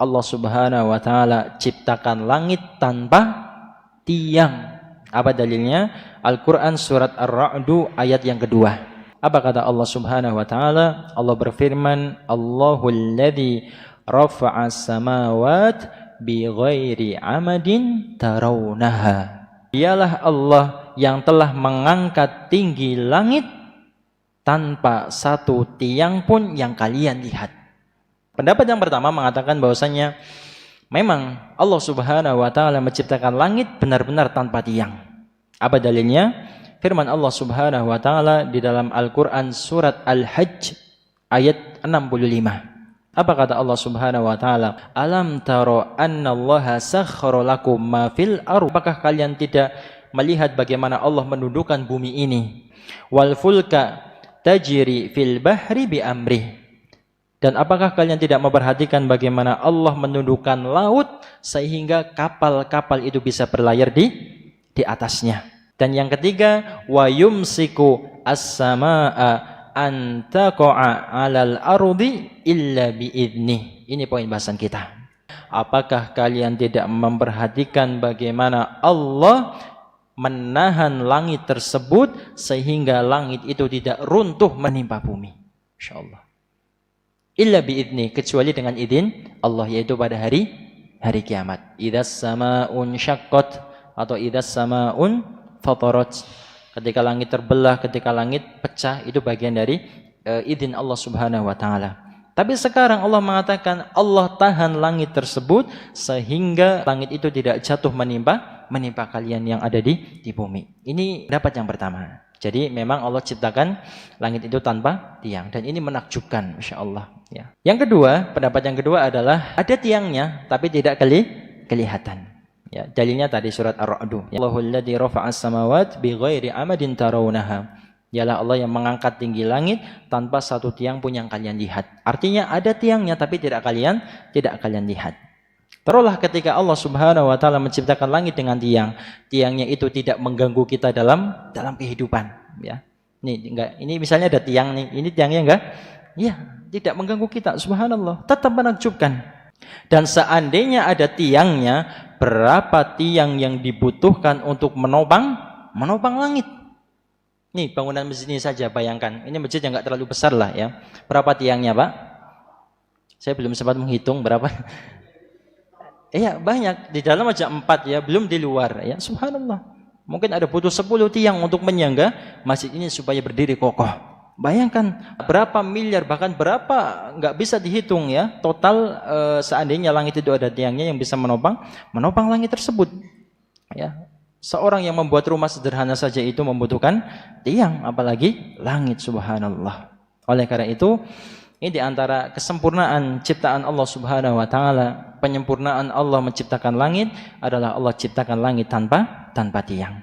Allah Subhanahu wa taala ciptakan langit tanpa tiang. Apa dalilnya? Al-Qur'an surat Ar-Ra'd ayat yang kedua. Apa kata Allah Subhanahu wa taala? Allah berfirman, Allahul ladzi rafa'as samawati bighairi amadin tarawnaha. Dialah Allah yang telah mengangkat tinggi langit tanpa satu tiang pun yang kalian lihat. Pendapat yang pertama mengatakan bahwasanya memang Allah Subhanahu wa taala menciptakan langit benar-benar tanpa tiang. Apa dalilnya? Firman Allah Subhanahu wa taala di dalam Al-Qur'an surat Al-Hajj ayat 65. Apa kata Allah Subhanahu wa taala? Alam taro annallaha sakhkhara lakum ma fil ardh. Apakah kalian tidak melihat bagaimana Allah menundukkan bumi ini? Wal fulka tajri fil bahri bi amrih. Dan apakah kalian tidak memperhatikan bagaimana Allah menundukkan laut sehingga kapal-kapal itu bisa berlayar di atasnya. Dan yang ketiga, wa yumsiku as-samaa'a an taqa'a 'alal ardi illa bi'idnih. Ini poin bahasan kita. Apakah kalian tidak memperhatikan bagaimana Allah menahan langit tersebut sehingga langit itu tidak runtuh menimpa bumi? Insyaallah. Illa bi'idni, kecuali dengan izin Allah, yaitu pada hari kiamat. Idzas samaa'un syaqqat atau idzas samaa'un fatarat. Ketika langit terbelah, ketika langit pecah, itu bagian dari izin Allah Subhanahu wa taala. Tapi sekarang Allah mengatakan Allah tahan langit tersebut sehingga langit itu tidak jatuh menimpa kalian yang ada di bumi. Ini pendapat yang pertama. Jadi memang Allah ciptakan langit itu tanpa tiang, dan ini menakjubkan, Masya Allah. Ya. Yang kedua, pendapat yang kedua adalah ada tiangnya tapi tidak kelihatan. Ya, dalilnya tadi surat Ar-Ra'd. Allahul ladzi rafa'as samawati bighairi amadin tarawnaha. Dialah Allah yang mengangkat tinggi langit tanpa satu tiang pun yang kalian lihat. Artinya ada tiangnya tapi tidak kalian lihat. Terulah ketika Allah Subhanahu wa taala menciptakan langit dengan tiang, tiangnya itu tidak mengganggu kita dalam kehidupan, ya. Ini misalnya ada tiang nih, ini tiangnya enggak? Iya, tidak mengganggu kita, subhanallah, tetap menakjubkan. Dan seandainya ada tiangnya, berapa tiang yang dibutuhkan untuk menopang langit? Nih, bangunan masjid ini saja bayangkan, ini masjid yang enggak terlalu besar lah ya. Berapa tiangnya, Pak? Saya belum sempat menghitung berapa. Iya, banyak. Di dalam aja 4 ya, belum di luar ya. Subhanallah. Mungkin ada butuh 10 tiang untuk menyangga masjid ini supaya berdiri kokoh. Bayangkan berapa miliar, bahkan berapa nggak bisa dihitung ya. Total seandainya langit itu ada tiangnya yang bisa menopang langit tersebut. Ya. Seorang yang membuat rumah sederhana saja itu membutuhkan tiang, apalagi langit, subhanallah. Oleh karena itu, ini diantara kesempurnaan ciptaan Allah Subhanahu wa taala, penyempurnaan Allah menciptakan langit adalah Allah ciptakan langit tanpa tiang.